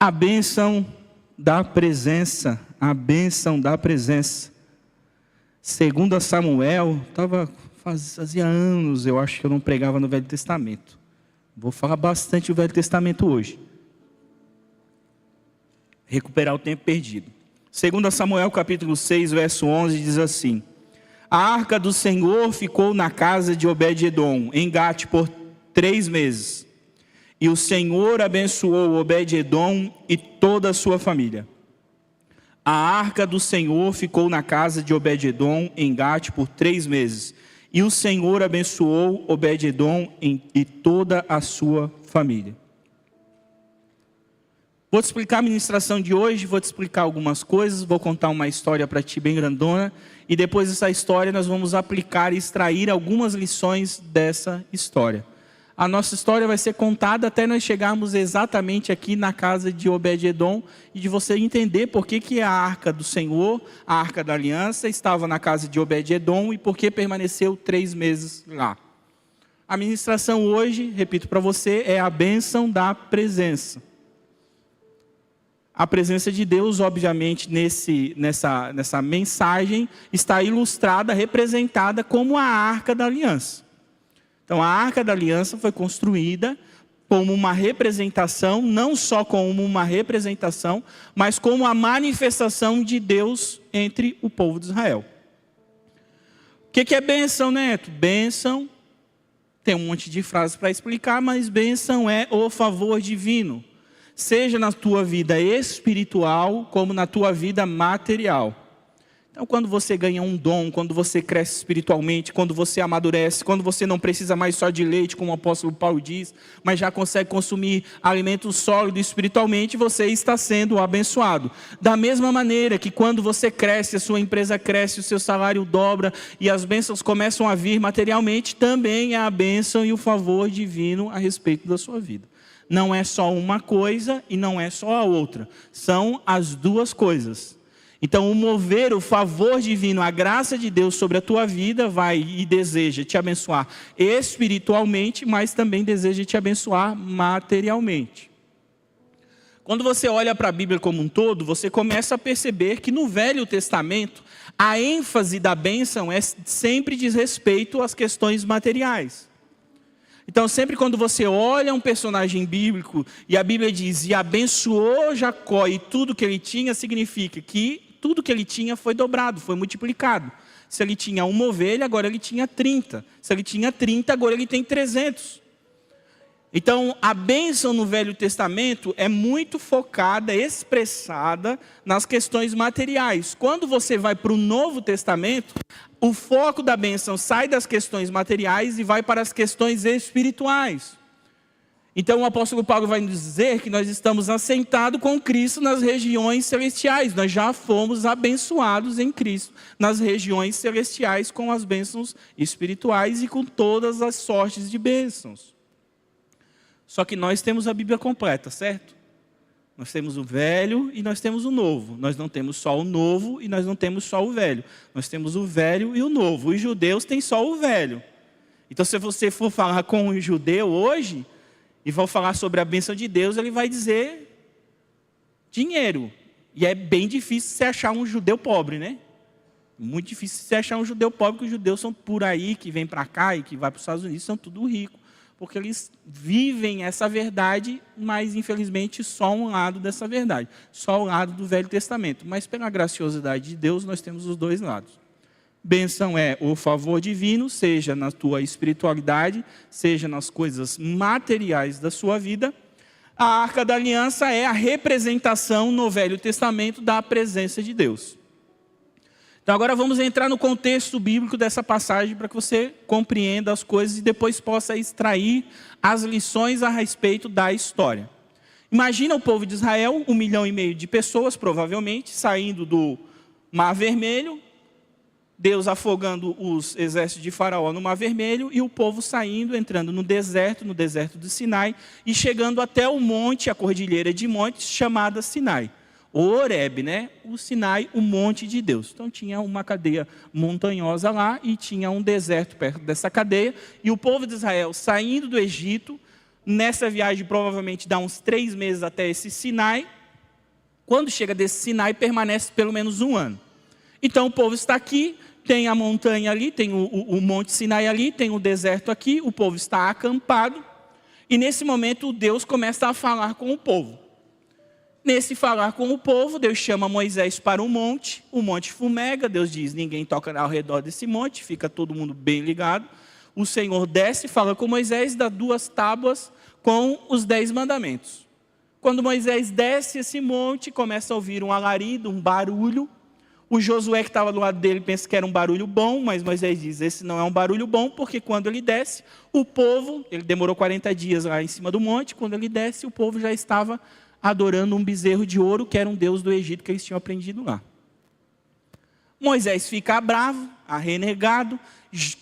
A bênção da presença, a bênção da presença. Segundo Samuel, fazia anos, eu acho que eu não pregava no Velho Testamento. Vou falar bastante do Velho Testamento hoje. Recuperar o tempo perdido. Segundo Samuel, capítulo 6, verso 11, diz assim: a arca do Senhor ficou na casa de Obed-edom, em Gate, por 3 meses. E o Senhor abençoou Obed-edom e toda a sua família. A arca do Senhor ficou na casa de Obed-edom, em Gate, por 3 meses. E o Senhor abençoou Obed-edom e toda a sua família. Vou te explicar a ministração de hoje, vou te explicar algumas coisas, vou contar uma história para ti bem grandona. E depois dessa história nós vamos aplicar e extrair algumas lições dessa história. A nossa história vai ser contada até nós chegarmos exatamente aqui na casa de Obed-edom e de você entender por que a arca do Senhor, a arca da aliança, estava na casa de Obed-edom e por que permaneceu 3 meses lá. A ministração hoje, repito para você, é a bênção da presença. A presença de Deus, obviamente, nessa mensagem, está ilustrada, representada como a arca da aliança. Então, a arca da aliança foi construída como uma representação, não só como uma representação, mas como a manifestação de Deus entre o povo de Israel. O que é bênção, Neto? Bênção, tem um monte de frases para explicar, mas bênção é o favor divino. Seja na tua vida espiritual, como na tua vida material. Então, quando você ganha um dom, quando você cresce espiritualmente, quando você amadurece, quando você não precisa mais só de leite, como o apóstolo Paulo diz, mas já consegue consumir alimento sólido espiritualmente, você está sendo abençoado. Da mesma maneira que quando você cresce, a sua empresa cresce, o seu salário dobra e as bênçãos começam a vir materialmente, também é a bênção e o favor divino a respeito da sua vida. Não é só uma coisa e não é só a outra, são as duas coisas. Então, o mover, o favor divino, a graça de Deus sobre a tua vida vai e deseja te abençoar espiritualmente, mas também deseja te abençoar materialmente. Quando você olha para a Bíblia como um todo, você começa a perceber que no Velho Testamento, a ênfase da bênção sempre diz respeito às questões materiais. Então, sempre quando você olha um personagem bíblico e a Bíblia diz, e abençoou Jacó e tudo que ele tinha, significa que tudo que ele tinha foi dobrado, foi multiplicado. Se ele tinha uma ovelha, agora ele tinha 30. Se ele tinha 30, agora ele tem 300. Então, a bênção no Velho Testamento é muito focada, expressada nas questões materiais. Quando você vai para o Novo Testamento, o foco da bênção sai das questões materiais e vai para as questões espirituais. Então o apóstolo Paulo vai nos dizer que nós estamos assentados com Cristo nas regiões celestiais. Nós já fomos abençoados em Cristo nas regiões celestiais com as bênçãos espirituais e com todas as sortes de bênçãos. Só que nós temos a Bíblia completa, certo? Nós temos o velho e nós temos o novo. Nós não temos só o novo e nós não temos só o velho. Nós temos o velho e o novo. Os judeus têm só o velho. Então se você for falar com um judeu hoje e vão falar sobre a bênção de Deus, ele vai dizer dinheiro. E é bem difícil você achar um judeu pobre, né? Muito difícil você achar um judeu pobre, porque os judeus são por aí, que vêm para cá e que vai para os Estados Unidos, são tudo ricos. Porque eles vivem essa verdade, mas infelizmente só um lado dessa verdade. Só o lado do Velho Testamento. Mas pela graciosidade de Deus, nós temos os dois lados. Bênção é o favor divino, seja na tua espiritualidade, seja nas coisas materiais da sua vida. A Arca da Aliança é a representação no Velho Testamento da presença de Deus. Então agora vamos entrar no contexto bíblico dessa passagem para que você compreenda as coisas e depois possa extrair as lições a respeito da história. Imagina o povo de Israel, 1,5 milhão de pessoas provavelmente, saindo do Mar Vermelho, Deus afogando os exércitos de Faraó no Mar Vermelho e o povo saindo, entrando no deserto do Sinai e chegando até o monte, a cordilheira de montes chamada Sinai. O Horebe, né? O Sinai, o monte de Deus. Então tinha uma cadeia montanhosa lá e tinha um deserto perto dessa cadeia. E o povo de Israel saindo do Egito, Nessa viagem, provavelmente, dá uns 3 meses até esse Sinai. Quando chega desse Sinai, permanece pelo menos 1 ano. Então, o povo está aqui, tem a montanha ali, tem o Monte Sinai ali, tem o deserto aqui, o povo está acampado. E nesse momento, Deus começa a falar com o povo. Nesse falar com o povo, Deus chama Moisés para o monte fumega, Deus diz, ninguém toca ao redor desse monte, fica todo mundo bem ligado. O Senhor desce, fala com Moisés, dá 2 tábuas com os 10 mandamentos. Quando Moisés desce esse monte, começa a ouvir um alarido, um barulho. O Josué que estava do lado dele pensa que era um barulho bom, mas Moisés diz, esse não é um barulho bom, porque quando ele desce, o povo, ele demorou 40 dias lá em cima do monte, quando ele desce, o povo já estava adorando um bezerro de ouro, que era um deus do Egito que eles tinham aprendido lá. Moisés fica bravo, renegado,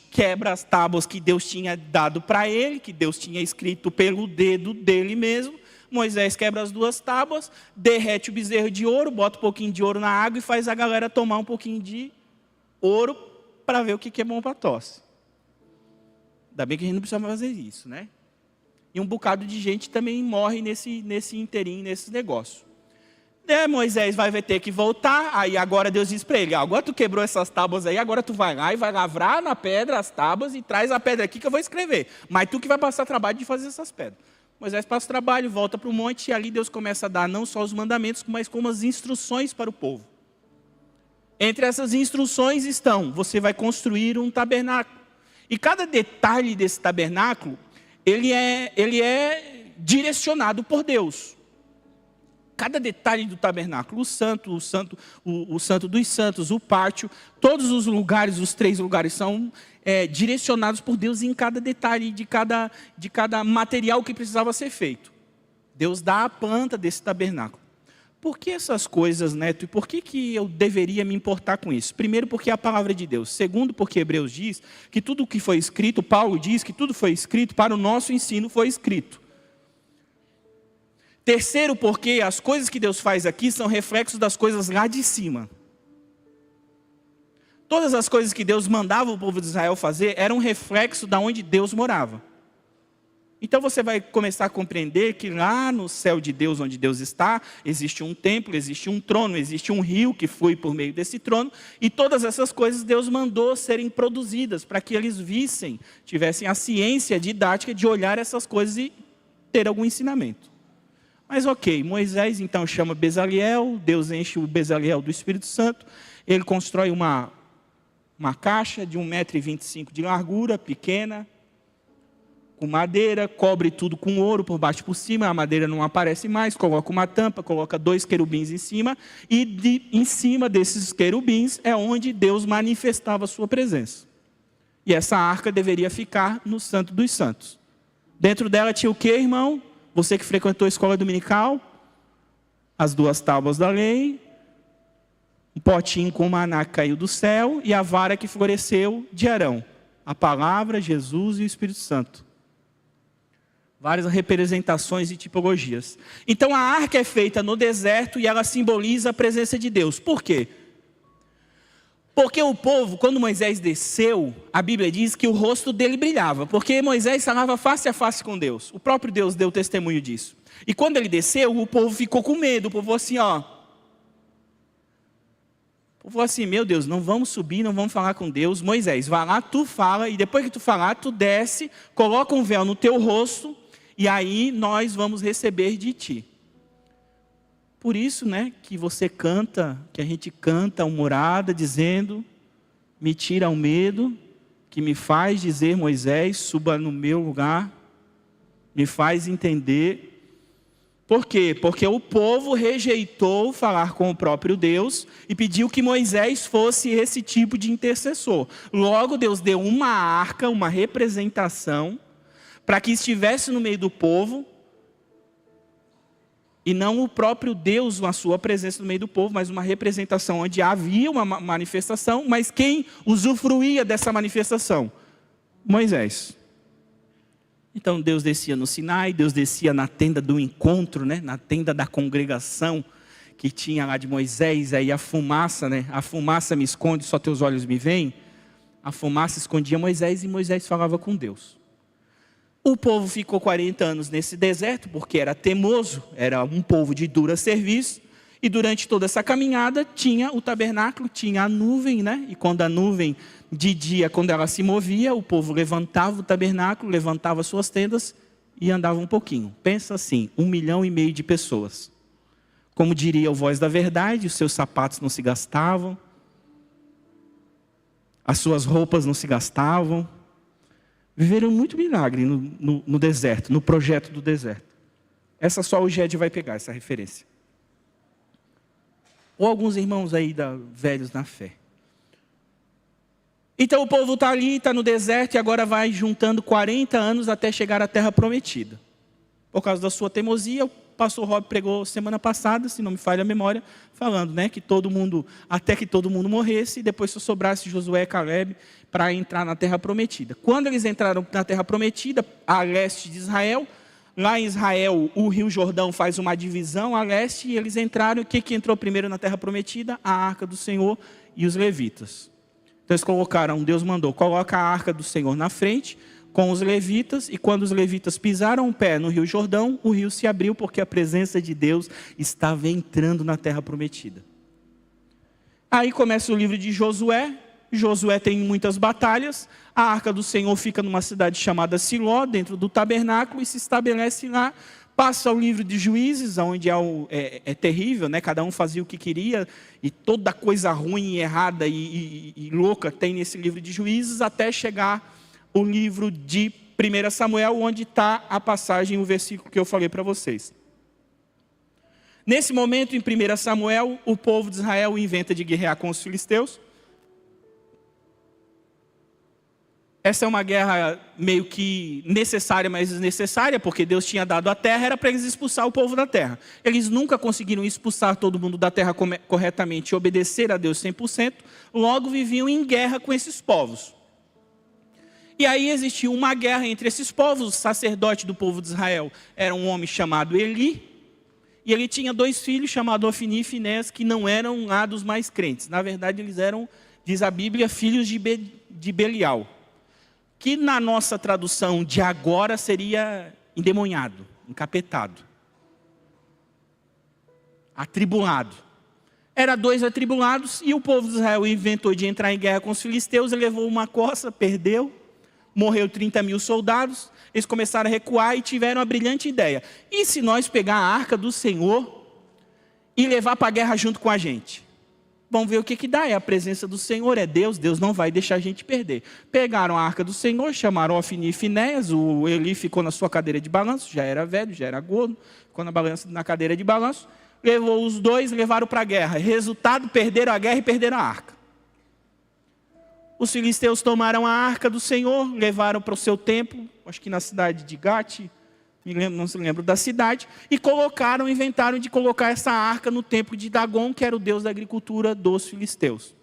quebra as tábuas que Deus tinha dado para ele, que Deus tinha escrito pelo dedo dele mesmo. Moisés quebra as 2 tábuas, derrete o bezerro de ouro, bota um pouquinho de ouro na água e faz a galera tomar um pouquinho de ouro para ver o que é bom para tosse. Ainda bem que a gente não precisa fazer isso, né? E um bocado de gente também morre nesse inteirinho, nesse negócio. Moisés vai ter que voltar, aí agora Deus diz para ele, agora tu quebrou essas tábuas aí, agora tu vai lá e vai lavrar na pedra as tábuas e traz a pedra aqui que eu vou escrever. Mas tu que vai passar trabalho de fazer essas pedras. Moisés passa o trabalho, volta para o monte e ali Deus começa a dar não só os mandamentos, mas como as instruções para o povo. Entre essas instruções estão, você vai construir um tabernáculo. E cada detalhe desse tabernáculo, ele é direcionado por Deus. Cada detalhe do tabernáculo, o santo dos santos, o pátio, todos os lugares, os 3 lugares são direcionados por Deus em cada detalhe de cada material que precisava ser feito. Deus dá a planta desse tabernáculo. Por que essas coisas, Neto? E por que eu deveria me importar com isso? Primeiro, porque é a palavra de Deus. Segundo, porque Hebreus diz que tudo o que foi escrito, Paulo diz que tudo foi escrito para o nosso ensino foi escrito. Terceiro, porque as coisas que Deus faz aqui são reflexos das coisas lá de cima. Todas as coisas que Deus mandava o povo de Israel fazer eram reflexo de onde Deus morava. Então você vai começar a compreender que lá no céu de Deus, onde Deus está, existe um templo, existe um trono, existe um rio que flui por meio desse trono, e todas essas coisas Deus mandou serem produzidas para que eles vissem, tivessem a ciência didática de olhar essas coisas e ter algum ensinamento. Mas ok, Moisés então chama Bezaliel, Deus enche o Bezaliel do Espírito Santo, ele constrói uma caixa de 1,25 m de largura, pequena, com madeira, cobre tudo com ouro por baixo e por cima, a madeira não aparece mais, coloca uma tampa, coloca 2 querubins em cima, e em cima desses querubins é onde Deus manifestava a sua presença. E essa arca deveria ficar no Santo dos Santos. Dentro dela tinha o que, irmão? Você que frequentou a escola dominical, as 2 tábuas da lei, um potinho com maná que caiu do céu e a vara que floresceu de Arão. A palavra, Jesus e o Espírito Santo. Várias representações e tipologias. Então a arca é feita no deserto e ela simboliza a presença de Deus. Por quê? Porque o povo, quando Moisés desceu, a Bíblia diz que o rosto dele brilhava. Porque Moisés falava face a face com Deus. O próprio Deus deu testemunho disso. E quando ele desceu, o povo ficou com medo. O povo falou assim, O povo falou assim, meu Deus, não vamos subir, não vamos falar com Deus. Moisés, vai lá, tu fala, e depois que tu falar, tu desce, coloca um véu no teu rosto, e aí nós vamos receber de ti. Por isso, que você canta, que a gente canta a morada, dizendo, me tira o medo, que me faz dizer, Moisés, suba no meu lugar, me faz entender. Por quê? Porque o povo rejeitou falar com o próprio Deus e pediu que Moisés fosse esse tipo de intercessor. Logo, Deus deu uma arca, uma representação, para que estivesse no meio do povo, e não o próprio Deus, a sua presença no meio do povo, mas uma representação onde havia uma manifestação, mas quem usufruía dessa manifestação? Moisés. Então Deus descia no Sinai, Deus descia na tenda do encontro, na tenda da congregação, que tinha lá de Moisés, aí a fumaça me esconde, só teus olhos me veem. A fumaça escondia Moisés e Moisés falava com Deus. O povo ficou 40 anos nesse deserto, porque era teimoso, era um povo de dura serviço. E durante toda essa caminhada tinha o tabernáculo, tinha a nuvem, né? E quando a nuvem de dia, quando ela se movia, o povo levantava o tabernáculo, levantava suas tendas e andava um pouquinho. Pensa assim, 1,5 milhão de pessoas. Como diria o Voz da Verdade, os seus sapatos não se gastavam, as suas roupas não se gastavam. Viveram muito milagre no deserto, no projeto do deserto. Essa só o Ged vai pegar, essa referência. Ou alguns irmãos aí velhos na fé. Então o povo está ali, está no deserto e agora vai juntando 40 anos até chegar à terra prometida. Por causa da sua teimosia, o pastor Rob pregou semana passada, se não me falha a memória, falando, né, que todo mundo, até que todo mundo morresse, e depois só sobrasse Josué e Caleb para entrar na terra prometida. Quando eles entraram na terra prometida, a leste de Israel, lá em Israel, o rio Jordão faz uma divisão a leste, e eles entraram, o que entrou primeiro na terra prometida? A arca do Senhor e os levitas. Então eles colocaram, Deus mandou, coloca a arca do Senhor na frente, com os levitas, e quando os levitas pisaram o pé no rio Jordão, o rio se abriu, porque a presença de Deus estava entrando na terra prometida. Aí começa o livro de Josué. Josué tem muitas batalhas, a arca do Senhor fica numa cidade chamada Siló, dentro do tabernáculo, e se estabelece lá. Passa o livro de Juízes, onde é terrível, né? Cada um fazia o que queria, e toda coisa ruim, errada e louca tem nesse livro de Juízes, até chegar o livro de 1 Samuel, onde está a passagem, o versículo que eu falei para vocês. Nesse momento, em 1 Samuel, o povo de Israel inventa de guerrear com os filisteus. Essa é uma guerra meio que necessária, mas desnecessária, porque Deus tinha dado a terra, era para eles expulsar o povo da terra. Eles nunca conseguiram expulsar todo mundo da terra corretamente e obedecer a Deus 100%, logo viviam em guerra com esses povos. E aí existiu uma guerra entre esses povos. O sacerdote do povo de Israel era um homem chamado Eli, e ele tinha 2 filhos chamados Ofni e Finés, que não eram lá dos mais crentes. Na verdade, eles eram, diz a Bíblia, filhos de Belial, que na nossa tradução de agora seria endemoniado, encapetado, atribulado. Eram 2 atribulados, e o povo de Israel inventou de entrar em guerra com os filisteus, ele levou uma coça, perdeu, morreu 30 mil soldados, eles começaram a recuar e tiveram a brilhante ideia: e se nós pegar a arca do Senhor e levar para a guerra junto com a gente? Vamos ver o que dá, é a presença do Senhor, é Deus, Deus não vai deixar a gente perder. Pegaram a arca do Senhor, chamaram Ofni e Finéias, o Eli ficou na sua cadeira de balanço, já era velho, já era gordo, ficou na cadeira de balanço, levou os 2, levaram para a guerra. Resultado, perderam a guerra e perderam a arca. Os filisteus tomaram a arca do Senhor, levaram para o seu templo, acho que na cidade de Gate, não se lembro da cidade, e inventaram de colocar essa arca no templo de Dagon, que era o deus da agricultura dos filisteus.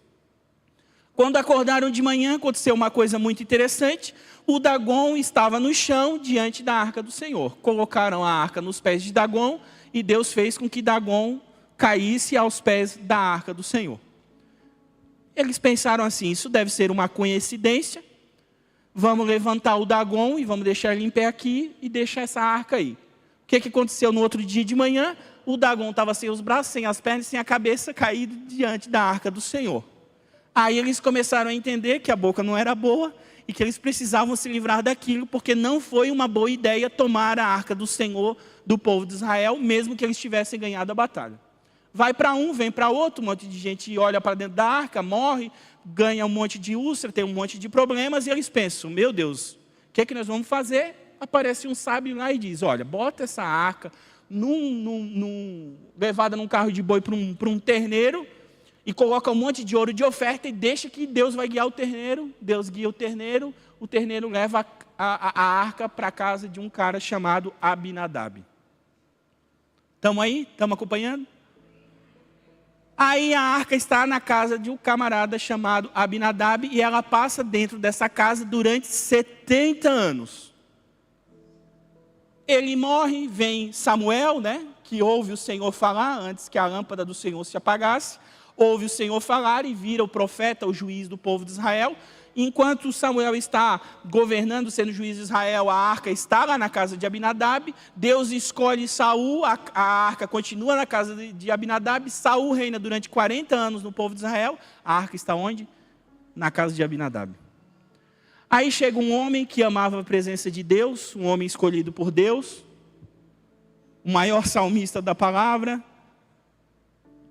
Quando acordaram de manhã, aconteceu uma coisa muito interessante: o Dagon estava no chão diante da arca do Senhor. Colocaram a arca nos pés de Dagon, e Deus fez com que Dagon caísse aos pés da arca do Senhor. Eles pensaram assim: isso deve ser uma coincidência, vamos levantar o Dagon e vamos deixar ele em pé aqui e deixar essa arca aí. O que aconteceu no outro dia de manhã? O Dagon estava sem os braços, sem as pernas, sem a cabeça, caído diante da arca do Senhor. Aí eles começaram a entender que a boca não era boa e que eles precisavam se livrar daquilo, porque não foi uma boa ideia tomar a arca do Senhor do povo de Israel, mesmo que eles tivessem ganhado a batalha. Vai para um, vem para outro, um monte de gente olha para dentro da arca, morre, ganha um monte de úlcera, tem um monte de problemas, e eles pensam: meu Deus, o que é que nós vamos fazer? Aparece um sábio lá e diz: olha, bota essa arca levada num carro de boi para um terneiro, e coloca um monte de ouro de oferta, e deixa que Deus vai guiar o terneiro. Deus guia o terneiro leva a arca para a casa de um cara chamado Abinadab. Estamos aí? Estamos acompanhando? Aí a arca está na casa de um camarada chamado Abinadab, e ela passa dentro dessa casa durante 70 anos. Ele morre, vem Samuel, né, que ouve o Senhor falar, antes que a lâmpada do Senhor se apagasse, ouve o Senhor falar e vira o profeta, o juiz do povo de Israel, Enquanto Samuel está governando, sendo juiz de Israel, a arca está lá na casa de Abinadab. Deus escolhe Saul, a arca continua na casa de Abinadab. Saul reina durante 40 anos no povo de Israel. A arca está onde? Na casa de Abinadab. Aí chega um homem que amava a presença de Deus, um homem escolhido por Deus, o maior salmista da palavra,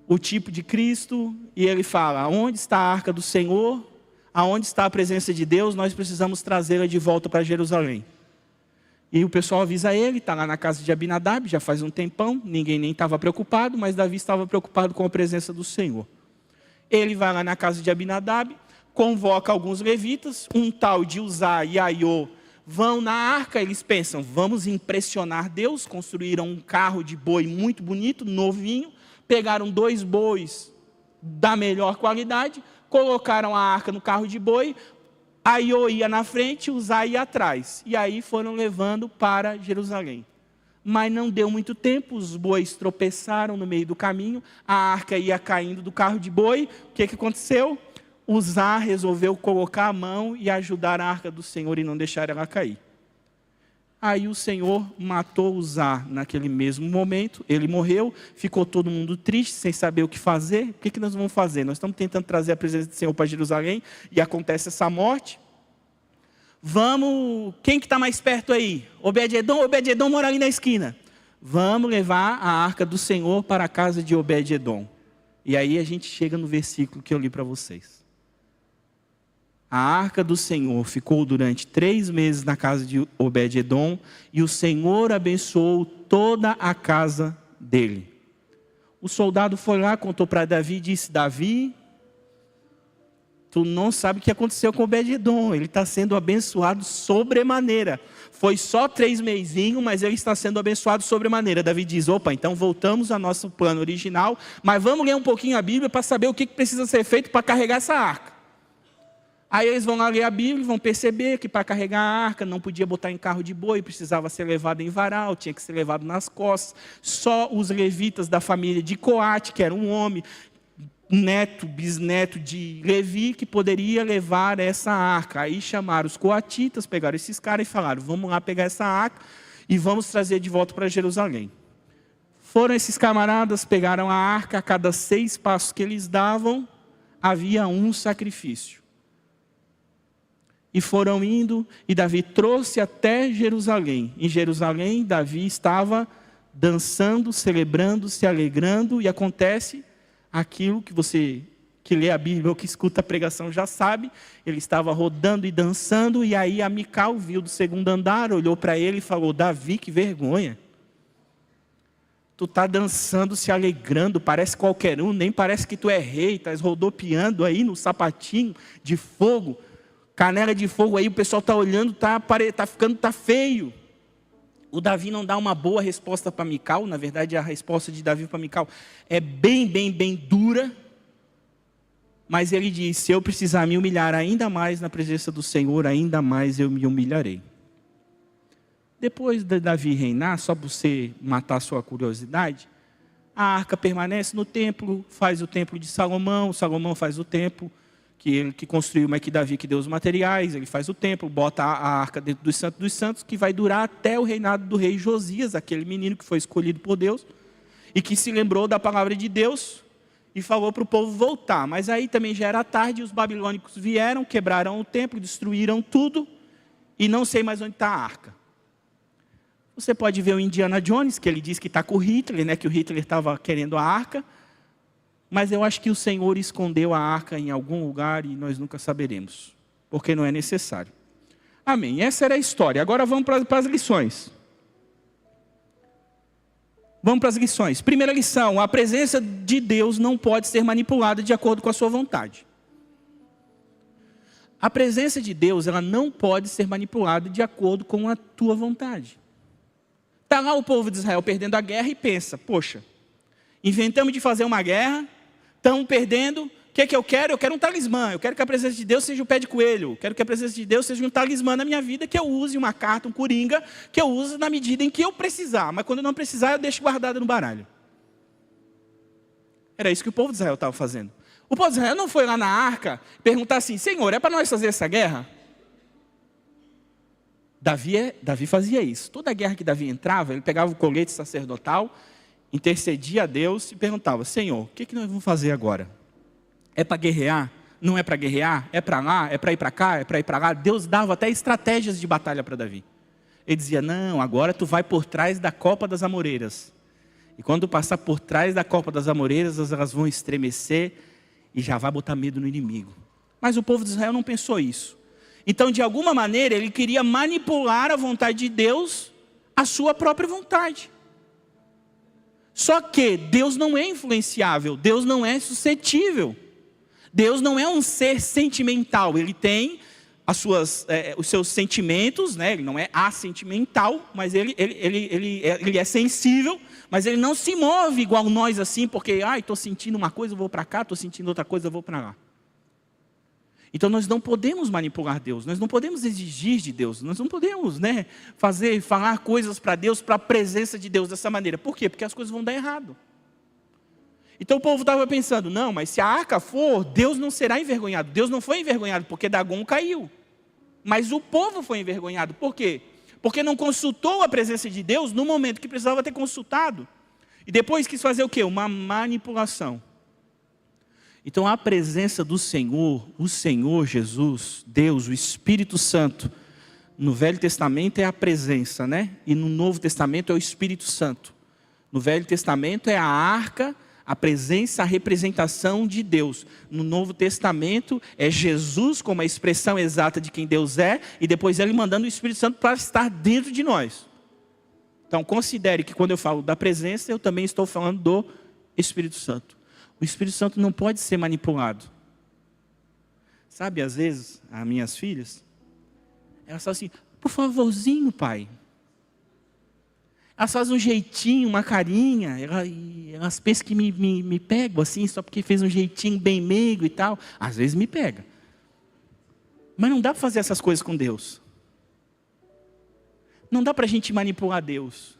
o tipo de Cristo, e ele fala: onde está a arca do Senhor? Aonde está a presença de Deus? Nós precisamos trazê-la de volta para Jerusalém. E o pessoal avisa ele, está lá na casa de Abinadab, já faz um tempão, ninguém nem estava preocupado, mas Davi estava preocupado com a presença do Senhor. Ele vai lá na casa de Abinadab, convoca alguns levitas, um tal de Uzá e Aiô vão na arca. Eles pensam: vamos impressionar Deus. Construíram um carro de boi muito bonito, novinho, pegaram 2 bois da melhor qualidade, colocaram a arca no carro de boi, Aiô ia na frente, Uzá ia atrás. E aí foram levando para Jerusalém. Mas não deu muito tempo, os bois tropeçaram no meio do caminho, a arca ia caindo do carro de boi. O que aconteceu? Uzá resolveu colocar a mão e ajudar a arca do Senhor e não deixar ela cair. Aí o Senhor matou Uzá naquele mesmo momento, ele morreu, ficou todo mundo triste, sem saber o que fazer. O que nós vamos fazer? Nós estamos tentando trazer a presença do Senhor para Jerusalém e acontece essa morte. Vamos, quem que está mais perto aí? Obed-edom mora ali na esquina. Vamos levar a arca do Senhor para a casa de Obed-edom. E aí a gente chega no versículo que eu li para vocês. A arca do Senhor ficou durante 3 meses na casa de Obed-edom, e o Senhor abençoou toda a casa dele. O soldado foi lá, contou para Davi e disse: Davi, tu não sabe o que aconteceu com Obed-edom, ele está sendo abençoado sobremaneira. Foi só 3 mesinhos, mas ele está sendo abençoado sobremaneira. Davi diz: opa, então voltamos ao nosso plano original, mas vamos ler um pouquinho a Bíblia para saber o que precisa ser feito para carregar essa arca. Aí eles vão lá ler a Bíblia e vão perceber que para carregar a arca não podia botar em carro de boi, precisava ser levado em varal, tinha que ser levado nas costas. Só os levitas da família de Coate, que era um homem, neto, bisneto de Levi, que poderia levar essa arca. Aí chamaram os coatitas, pegaram esses caras e falaram: vamos lá pegar essa arca e vamos trazer de volta para Jerusalém. Foram esses camaradas, pegaram a arca, a cada 6 passos que eles davam, havia um sacrifício. E foram indo, e Davi trouxe até Jerusalém. Em Jerusalém, Davi estava dançando, celebrando, se alegrando, e acontece aquilo que você que lê a Bíblia ou que escuta a pregação já sabe. Ele estava rodando e dançando, e aí a Mical viu do 2º andar, olhou para ele e falou: Davi, que vergonha. Tu está dançando, se alegrando, parece qualquer um, nem parece que tu é rei, estás rodopiando aí no sapatinho de fogo. Canela de fogo aí, o pessoal está olhando, está feio. O Davi não dá uma boa resposta para Mical. Na verdade, a resposta de Davi para Mical é bem dura. Mas ele diz: se eu precisar me humilhar ainda mais na presença do Senhor, ainda mais eu me humilharei. Depois de Davi reinar, só para você matar a sua curiosidade, a arca permanece no templo, faz o templo de Salomão. Salomão faz o templo que construiu, mas que Davi que deu os materiais. Ele faz o templo, bota a arca dentro dos santos, que vai durar até o reinado do rei Josias, aquele menino que foi escolhido por Deus e que se lembrou da palavra de Deus e falou para o povo voltar. Mas aí também já era tarde, os babilônicos vieram, quebraram o templo, destruíram tudo, e não sei mais onde está a arca. Você pode ver o Indiana Jones, que ele diz que está com o Hitler, né, que o Hitler estava querendo a arca. Mas eu acho que o Senhor escondeu a arca em algum lugar e nós nunca saberemos, porque não é necessário. Amém. Essa era a história. Agora vamos para as lições. Vamos para as lições. Primeira lição: a presença de Deus não pode ser manipulada de acordo com a sua vontade. A presença de Deus, ela não pode ser manipulada de acordo com a tua vontade. Está lá o povo de Israel perdendo a guerra e pensa: poxa, inventamos de fazer uma guerra, estamos perdendo, o que eu quero? Eu quero um talismã, eu quero que a presença de Deus seja o pé de coelho, eu quero que a presença de Deus seja um talismã na minha vida, que eu use uma carta, um coringa, que eu use na medida em que eu precisar, mas quando eu não precisar, eu deixo guardada no baralho. Era isso que o povo de Israel estava fazendo. O povo de Israel não foi lá na arca perguntar assim: Senhor, é para nós fazer essa guerra? Davi fazia isso. Toda guerra que Davi entrava, ele pegava o colete sacerdotal, intercedia a Deus e perguntava: Senhor, o que nós vamos fazer agora? É para guerrear? Não é para guerrear? É para lá? É para ir para cá? É para ir para lá? Deus dava até estratégias de batalha para Davi. Ele dizia: não, agora tu vai por trás da copa das amoreiras. E quando tu passar por trás da copa das amoreiras, elas vão estremecer e já vai botar medo no inimigo. Mas o povo de Israel não pensou isso. Então, de alguma maneira, ele queria manipular a vontade de Deus, a sua própria vontade. Só que Deus não é influenciável, Deus não é suscetível. Deus não é um ser sentimental, ele tem os seus sentimentos, né? Ele não é assentimental, mas ele é sensível, mas ele não se move igual nós assim, porque estou sentindo uma coisa, eu vou para cá, estou sentindo outra coisa, eu vou para lá. Então nós não podemos manipular Deus, nós não podemos exigir de Deus, nós não podemos, né, falar coisas para Deus, para a presença de Deus dessa maneira. Por quê? Porque as coisas vão dar errado. Então o povo estava pensando: não, mas se a arca for, Deus não será envergonhado. Deus não foi envergonhado porque Dagom caiu. Mas o povo foi envergonhado. Por quê? Porque não consultou a presença de Deus no momento que precisava ter consultado. E depois quis fazer o quê? Uma manipulação. Então a presença do Senhor, o Senhor Jesus, Deus, o Espírito Santo, no Velho Testamento é a presença, né? E no Novo Testamento é o Espírito Santo. No Velho Testamento é a arca, a presença, a representação de Deus. No Novo Testamento é Jesus como a expressão exata de quem Deus é, e depois ele mandando o Espírito Santo para estar dentro de nós. Então considere que quando eu falo da presença, eu também estou falando do Espírito Santo. O Espírito Santo não pode ser manipulado. Sabe, às vezes, as minhas filhas, elas falam assim: por favorzinho, pai. Elas fazem um jeitinho, uma carinha, elas pensam que me pegam assim, só porque fez um jeitinho bem meigo e tal. Às vezes me pega. Mas não dá para fazer essas coisas com Deus. Não dá para a gente manipular Deus.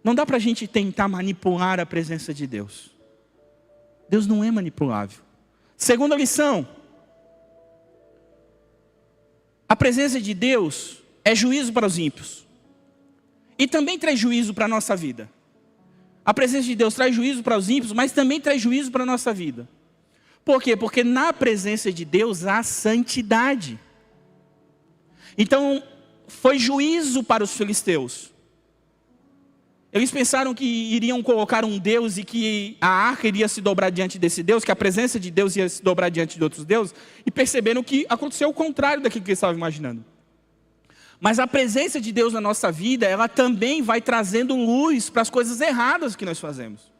Não dá para a gente tentar manipular a presença de Deus. Deus não é manipulável. Segunda lição: a presença de Deus é juízo para os ímpios. E também traz juízo para a nossa vida. A presença de Deus traz juízo para os ímpios, mas também traz juízo para a nossa vida. Por quê? Porque na presença de Deus há santidade. Então, foi juízo para os filisteus. Eles pensaram que iriam colocar um Deus e que a arca iria se dobrar diante desse Deus, que a presença de Deus ia se dobrar diante de outros deuses, e perceberam que aconteceu o contrário daquilo que eles estavam imaginando. Mas a presença de Deus na nossa vida, ela também vai trazendo luz para as coisas erradas que nós fazemos.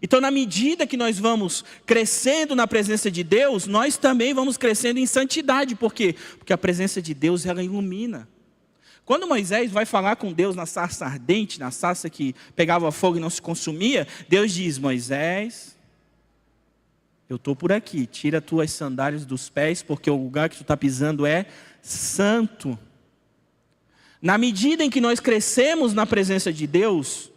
Então, na medida que nós vamos crescendo na presença de Deus, nós também vamos crescendo em santidade. Por quê? Porque a presença de Deus, ela ilumina. Quando Moisés vai falar com Deus na sarça ardente, na sarça que pegava fogo e não se consumia, Deus diz: Moisés, eu estou por aqui, tira as tuas sandálias dos pés, porque o lugar que tu está pisando é santo. Na medida em que nós crescemos na presença de Deus,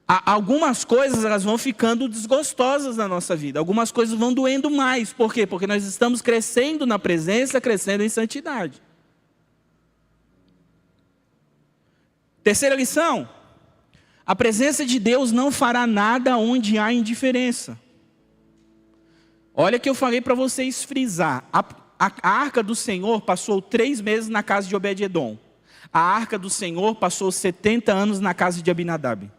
algumas coisas elas vão ficando desgostosas na nossa vida, algumas coisas vão doendo mais. Por quê? Porque nós estamos crescendo na presença, crescendo em santidade. Terceira lição: a presença de Deus não fará nada onde há indiferença. Olha que eu falei para vocês frisar. A arca do Senhor passou 3 meses na casa de Obed-edom. A arca do Senhor passou 70 anos na casa de Abinadab.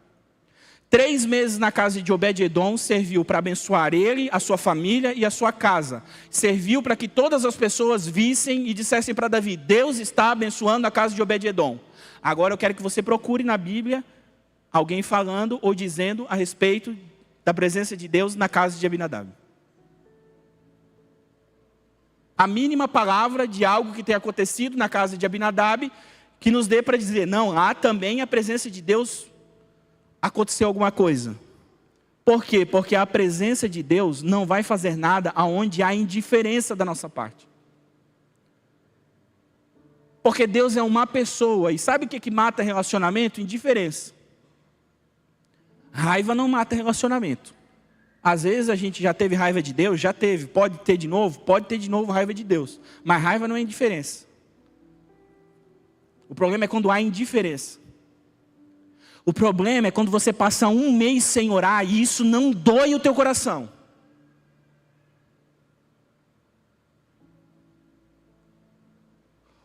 3 meses na casa de Obed-edom serviu para abençoar ele, a sua família e a sua casa. Serviu para que todas as pessoas vissem e dissessem para Davi: Deus está abençoando a casa de Obed-edom. Agora eu quero que você procure na Bíblia alguém falando ou dizendo a respeito da presença de Deus na casa de Abinadab. A mínima palavra de algo que tenha acontecido na casa de Abinadab que nos dê para dizer: não, lá também a presença de Deus aconteceu alguma coisa. Por quê? Porque a presença de Deus não vai fazer nada aonde há indiferença da nossa parte. Porque Deus é uma pessoa. E sabe o que mata relacionamento? Indiferença. Raiva não mata relacionamento. Às vezes a gente já teve raiva de Deus, já teve, pode ter de novo raiva de Deus. Mas raiva não é indiferença. O problema é quando há indiferença. O problema é quando você passa um mês sem orar e isso não dói o teu coração.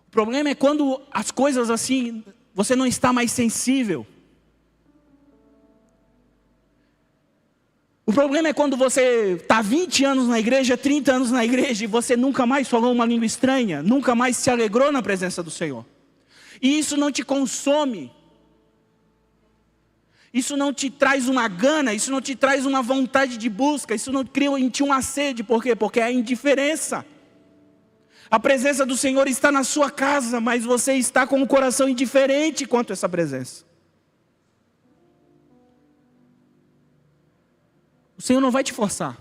O problema é quando as coisas assim, você não está mais sensível. O problema é quando você está 20 anos na igreja, 30 anos na igreja, e você nunca mais falou uma língua estranha, nunca mais se alegrou na presença do Senhor. E isso não te consome. Isso não te traz uma gana, isso não te traz uma vontade de busca, isso não cria em ti uma sede. Por quê? Porque é a indiferença. A presença do Senhor está na sua casa, mas você está com o coração indiferente quanto a essa presença. O Senhor não vai te forçar.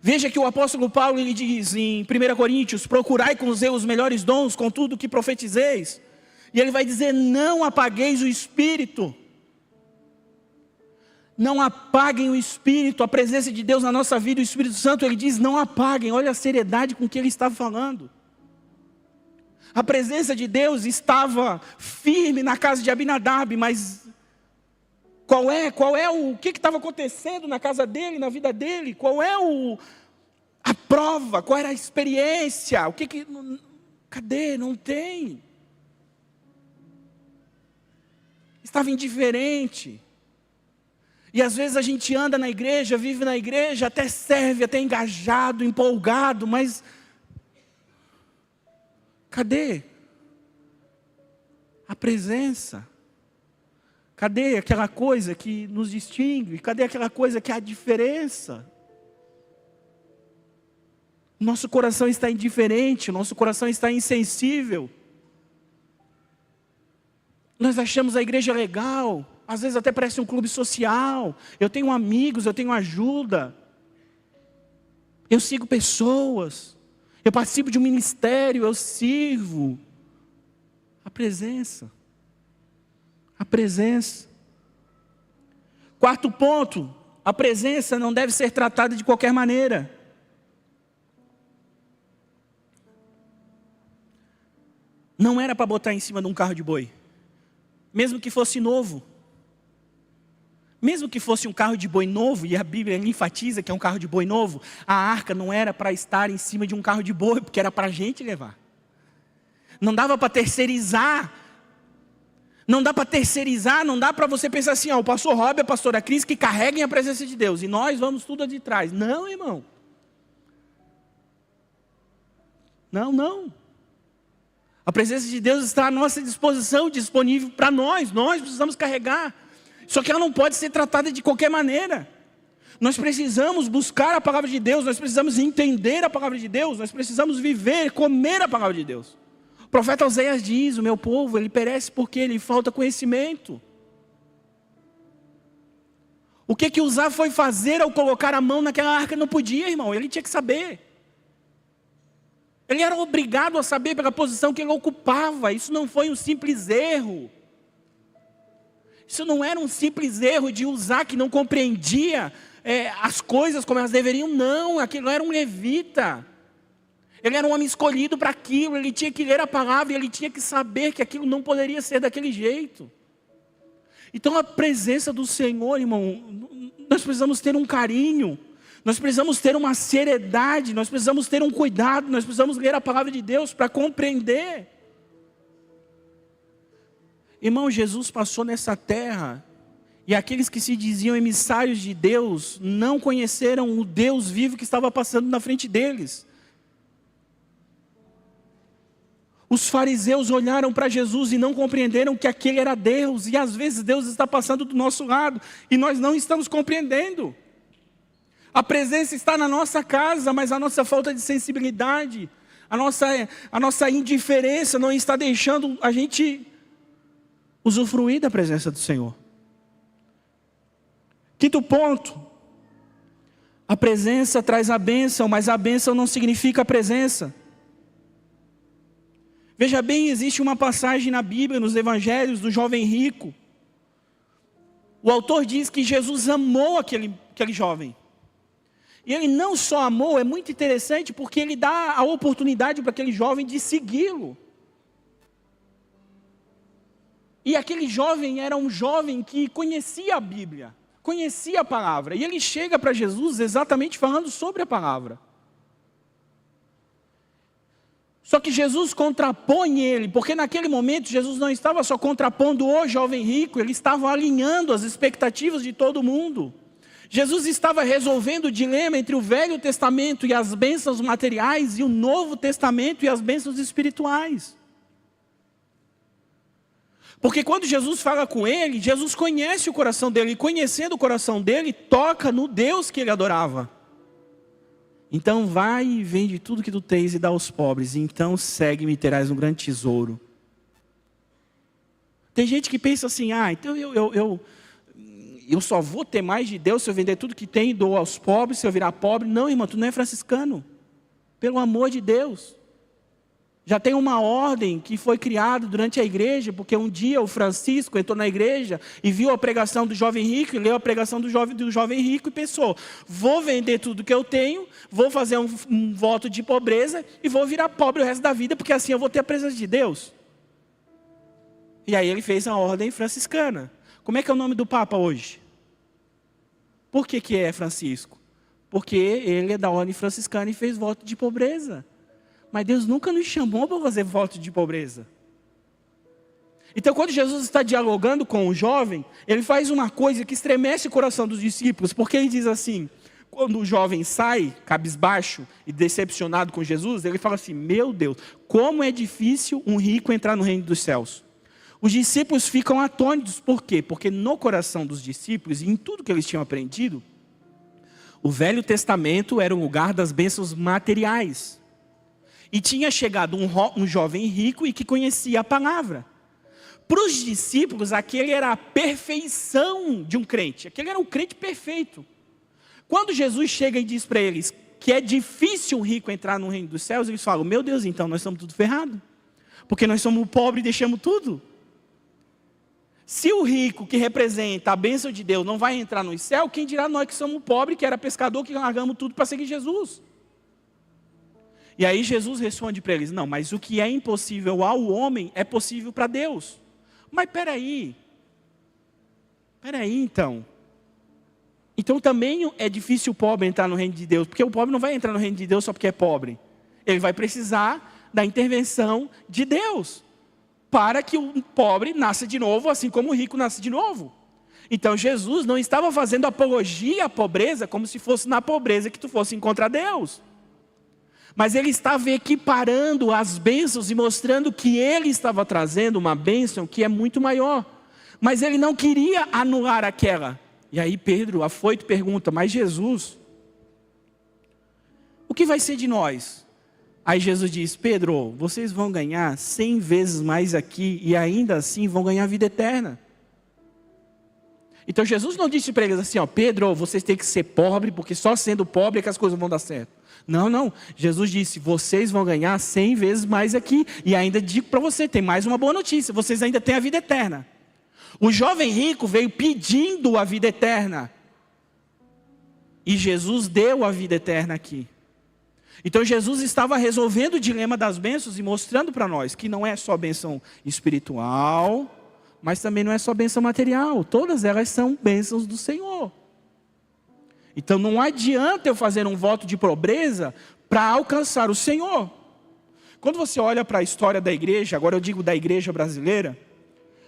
Veja que o apóstolo Paulo, ele diz em 1 Coríntios, procurai com os melhores dons, com tudo que profetizeis. E ele vai dizer, não apagueis o Espírito. Não apaguem o Espírito, a presença de Deus na nossa vida, o Espírito Santo, ele diz, não apaguem. Olha a seriedade com que ele está falando. A presença de Deus estava firme na casa de Abinadab, mas o que estava acontecendo na casa dele, na vida dele? Qual é a prova? Qual era a experiência? Cadê? Não tem. Estava indiferente. E às vezes a gente anda na igreja, vive na igreja, até serve, até engajado, empolgado, mas cadê a presença? Cadê aquela coisa que nos distingue? Cadê aquela coisa que é a diferença? Nosso coração está indiferente, nosso coração está insensível. Nós achamos a igreja legal, às vezes até parece um clube social. Eu tenho amigos, eu tenho ajuda. Eu sigo pessoas. Eu participo de um ministério, eu sirvo. A presença. A presença. Quarto ponto, a presença não deve ser tratada de qualquer maneira. Não era para botar em cima de um carro de boi. Mesmo que fosse novo. Mesmo que fosse um carro de boi novo, e a Bíblia enfatiza que é um carro de boi novo, a arca não era para estar em cima de um carro de boi, porque era para a gente levar. Não dava para terceirizar. Não dá para terceirizar, não dá para você pensar assim, o pastor Rob e a pastora Cris que carreguem a presença de Deus, e nós vamos tudo de trás. Não, irmão. Não. A presença de Deus está à nossa disposição, disponível para nós precisamos carregar. Só que ela não pode ser tratada de qualquer maneira. Nós precisamos buscar a palavra de Deus, nós precisamos entender a palavra de Deus, nós precisamos viver, comer a palavra de Deus. O profeta Oséias diz, o meu povo, ele perece porque lhe falta conhecimento. O que Uzá foi fazer ao colocar a mão naquela arca? Não podia, irmão, ele tinha que saber. Ele era obrigado a saber pela posição que ele ocupava. Isso não foi um simples erro. Isso não era um simples erro de Uzá que não compreendia as coisas como elas deveriam. Não, aquilo era um levita. Ele era um homem escolhido para aquilo, ele tinha que ler a palavra e ele tinha que saber que aquilo não poderia ser daquele jeito. Então a presença do Senhor, irmão, nós precisamos ter um carinho, nós precisamos ter uma seriedade, nós precisamos ter um cuidado, nós precisamos ler a palavra de Deus para compreender. Irmão, Jesus passou nessa terra e aqueles que se diziam emissários de Deus não conheceram o Deus vivo que estava passando na frente deles. Os fariseus olharam para Jesus e não compreenderam que aquele era Deus. E às vezes Deus está passando do nosso lado e nós não estamos compreendendo. A presença está na nossa casa, mas a nossa falta de sensibilidade, a nossa indiferença não está deixando a gente usufruir da presença do Senhor. Quinto ponto. A presença traz a bênção, mas a bênção não significa a presença. Veja bem, existe uma passagem na Bíblia, nos Evangelhos, do jovem rico. O autor diz que Jesus amou aquele jovem. E ele não só amou, é muito interessante, porque ele dá a oportunidade para aquele jovem de segui-lo. E aquele jovem era um jovem que conhecia a Bíblia, conhecia a palavra. E ele chega para Jesus exatamente falando sobre a palavra. Só que Jesus contrapõe ele, porque naquele momento Jesus não estava só contrapondo o jovem rico, ele estava alinhando as expectativas de todo mundo. Jesus estava resolvendo o dilema entre o Velho Testamento e as bênçãos materiais e o Novo Testamento e as bênçãos espirituais. Porque quando Jesus fala com ele, Jesus conhece o coração dele, e conhecendo o coração dele, toca no Deus que ele adorava. Então vai e vende tudo que tu tens e dá aos pobres, e então segue-me e terás um grande tesouro. Tem gente que pensa assim, então eu só vou ter mais de Deus se eu vender tudo que tem e dou aos pobres, se eu virar pobre. Não, irmão, tu não é franciscano. Pelo amor de Deus. Já tem uma ordem que foi criada durante a igreja, porque um dia o Francisco entrou na igreja e viu a pregação do jovem rico, e leu a pregação do jovem rico e pensou, vou vender tudo que eu tenho, vou fazer um voto de pobreza e vou virar pobre o resto da vida, porque assim eu vou ter a presença de Deus. E aí ele fez a ordem franciscana. Como é que é o nome do Papa hoje? Por que é Francisco? Porque ele é da ordem franciscana e fez voto de pobreza. Mas Deus nunca nos chamou para fazer voto de pobreza. Então quando Jesus está dialogando com o jovem, ele faz uma coisa que estremece o coração dos discípulos, porque ele diz assim, quando o jovem sai, cabisbaixo e decepcionado com Jesus, ele fala assim, meu Deus, como é difícil um rico entrar no reino dos céus. Os discípulos ficam atônitos, por quê? Porque no coração dos discípulos, e em tudo que eles tinham aprendido, o Velho Testamento era o lugar das bênçãos materiais. E tinha chegado um jovem rico e que conhecia a palavra. Para os discípulos, aquele era a perfeição de um crente. Aquele era o crente perfeito. Quando Jesus chega e diz para eles que é difícil um rico entrar no reino dos céus, eles falam, meu Deus, então nós estamos tudo ferrado. Porque nós somos pobres e deixamos tudo. Se o rico que representa a bênção de Deus não vai entrar no céu, quem dirá nós que somos pobres, que era pescador, que largamos tudo para seguir Jesus? E aí Jesus responde para eles, não, mas o que é impossível ao homem é possível para Deus. Mas peraí então. Então também é difícil o pobre entrar no reino de Deus, porque o pobre não vai entrar no reino de Deus só porque é pobre. Ele vai precisar da intervenção de Deus, para que o pobre nasça de novo, assim como o rico nasce de novo. Então Jesus não estava fazendo apologia à pobreza, como se fosse na pobreza que tu fosse encontrar Deus. Mas ele estava equiparando as bênçãos e mostrando que ele estava trazendo uma bênção que é muito maior. Mas ele não queria anular aquela. E aí Pedro, afoito, pergunta, mas Jesus, o que vai ser de nós? Aí Jesus diz, Pedro, vocês vão ganhar 100 vezes mais aqui e ainda assim vão ganhar vida eterna. Então Jesus não disse para eles assim, Pedro, vocês têm que ser pobre, porque só sendo pobre é que as coisas vão dar certo. Não. Jesus disse, vocês vão ganhar 100 vezes mais aqui. E ainda digo para você, tem mais uma boa notícia, vocês ainda têm a vida eterna. O jovem rico veio pedindo a vida eterna. E Jesus deu a vida eterna aqui. Então Jesus estava resolvendo o dilema das bênçãos e mostrando para nós que não é só bênção espiritual, mas também não é só bênção material. Todas elas são bênçãos do Senhor. Então não adianta eu fazer um voto de pobreza para alcançar o Senhor. Quando você olha para a história da igreja, agora eu digo da igreja brasileira,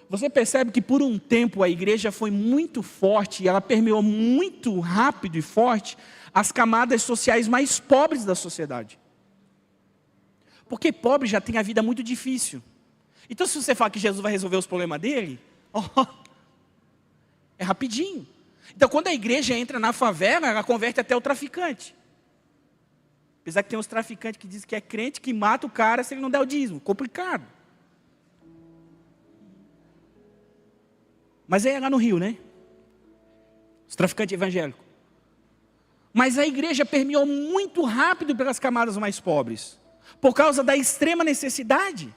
você percebe que por um tempo a igreja foi muito forte, e ela permeou muito rápido e forte as camadas sociais mais pobres da sociedade. Porque pobre já tem a vida muito difícil. Então se você fala que Jesus vai resolver os problemas dele, é rapidinho. Então quando a igreja entra na favela, ela converte até o traficante. Apesar que tem uns traficantes que dizem que é crente, que mata o cara se ele não der o dízimo. Complicado. Mas é lá no Rio, né? Os traficantes evangélicos. Mas a igreja permeou muito rápido pelas camadas mais pobres, por causa da extrema necessidade.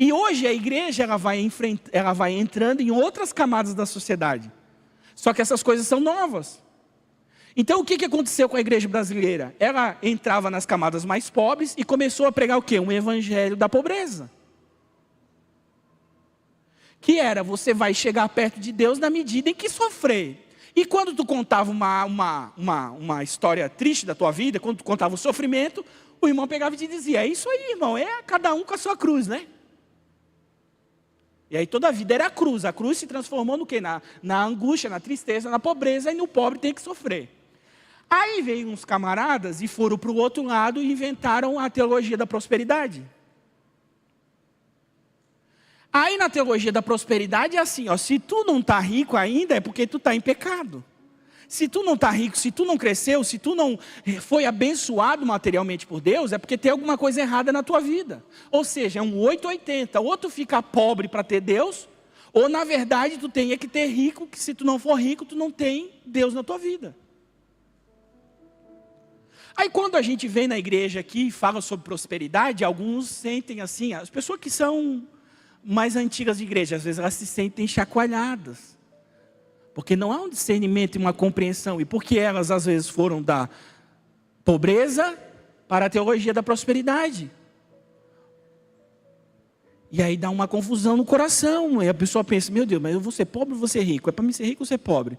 E hoje a igreja ela vai entrando em outras camadas da sociedade. Só que essas coisas são novas. Então o que aconteceu com a igreja brasileira? Ela entrava nas camadas mais pobres e começou a pregar o quê? Um evangelho da pobreza. Que era, você vai chegar perto de Deus na medida em que sofrer. E quando tu contava uma história triste da tua vida, quando tu contava o sofrimento, o irmão pegava e te dizia, é isso aí, irmão, é cada um com a sua cruz, né? E aí toda a vida era a cruz se transformou no quê? Na angústia, na tristeza, na pobreza, e no pobre tem que sofrer. Aí veio uns camaradas e foram para o outro lado e inventaram a teologia da prosperidade. Aí na teologia da prosperidade é assim, ó, se tu não está rico ainda é porque tu está em pecado. Se tu não está rico, se tu não cresceu, se tu não foi abençoado materialmente por Deus, é porque tem alguma coisa errada na tua vida. Ou seja, é um 880, ou tu fica pobre para ter Deus, ou na verdade tu tem que ter rico, que se tu não for rico, tu não tem Deus na tua vida. Aí quando a gente vem na igreja aqui e fala sobre prosperidade, alguns sentem assim, as pessoas que são mais antigas de igreja, às vezes elas se sentem chacoalhadas. Porque não há um discernimento e uma compreensão. E porque elas às vezes foram da pobreza para a teologia da prosperidade. E aí dá uma confusão no coração. E a pessoa pensa, meu Deus, mas eu vou ser pobre ou vou ser rico? É para mim ser rico ou ser pobre?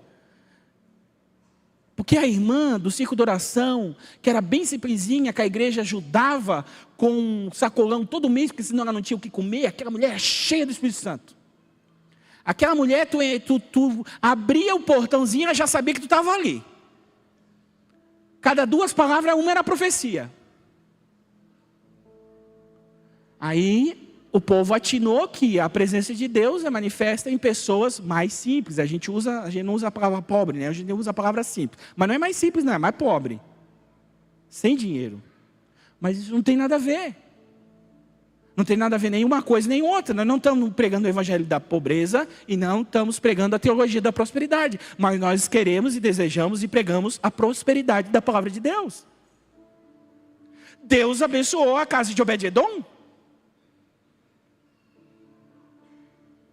Porque a irmã do círculo de oração, que era bem simplesinha, que a igreja ajudava com um sacolão todo mês, porque senão ela não tinha o que comer, aquela mulher cheia do Espírito Santo. Aquela mulher, tu abria o portãozinho, ela já sabia que tu estava ali. Cada 2 palavras, uma era profecia. Aí o povo atinou que a presença de Deus é manifesta em pessoas mais simples. A gente não usa a palavra pobre, né? A gente usa a palavra simples. Mas não é mais simples, não, é mais pobre. Sem dinheiro. Mas isso não tem nada a ver. Não tem nada a ver nenhuma coisa nem outra. Nós não estamos pregando o evangelho da pobreza e não estamos pregando a teologia da prosperidade. Mas nós queremos e desejamos e pregamos a prosperidade da palavra de Deus. Deus abençoou a casa de Obed-Edom.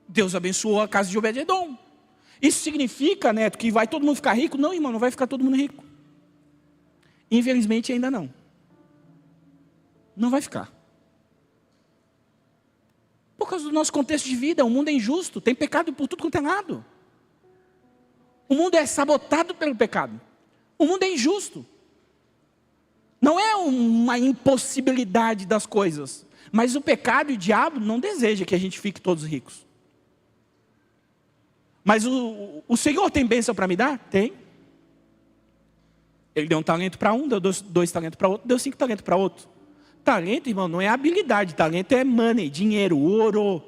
Deus abençoou a casa de Obed-Edom. Isso significa, Neto, que vai todo mundo ficar rico? Não, irmão, não vai ficar todo mundo rico. Infelizmente ainda não. Não vai ficar. Por causa do nosso contexto de vida, o mundo é injusto, tem pecado por tudo quanto é lado. O mundo é sabotado pelo pecado. O mundo é injusto. Não é uma impossibilidade das coisas, mas o pecado e o diabo não deseja que a gente fique todos ricos. Mas o Senhor tem bênção para me dar? Tem. Ele deu um talento para um, deu 2 talentos para outro, deu 5 talentos para outro. Talento, irmão, não é habilidade. Talento é money, dinheiro, ouro.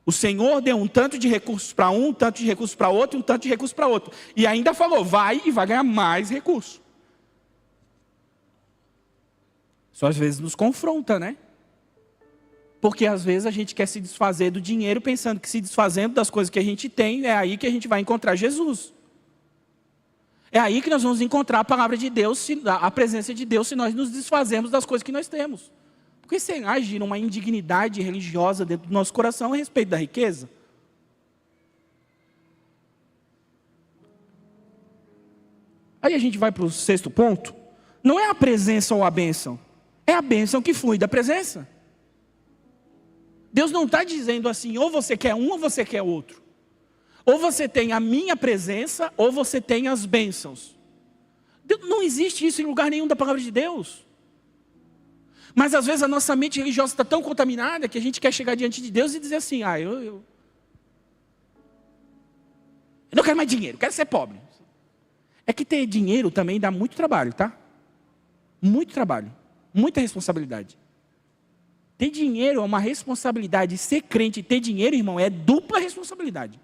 O Senhor deu um tanto de recursos para um tanto de recursos para outro, um tanto de recursos para outro. E ainda falou, vai e vai ganhar mais recursos. Só às vezes nos confronta, né? Porque às vezes a gente quer se desfazer do dinheiro pensando que se desfazendo das coisas que a gente tem, é aí que a gente vai encontrar Jesus. É aí que nós vamos encontrar a palavra de Deus, a presença de Deus, se nós nos desfazemos das coisas que nós temos. Porque será que gira uma indignidade religiosa dentro do nosso coração a respeito da riqueza? Aí a gente vai para o 6º ponto. Não é a presença ou a bênção. É a bênção que flui da presença. Deus não está dizendo assim, ou você quer um ou você quer outro. Ou você tem a minha presença, ou você tem as bênçãos. Não existe isso em lugar nenhum da palavra de Deus. Mas às vezes a nossa mente religiosa está tão contaminada que a gente quer chegar diante de Deus e dizer assim, eu não quero mais dinheiro, quero ser pobre. É que ter dinheiro também dá muito trabalho, tá? Muito trabalho, muita responsabilidade. Ter dinheiro é uma responsabilidade. Ser crente e ter dinheiro, irmão, é dupla responsabilidade.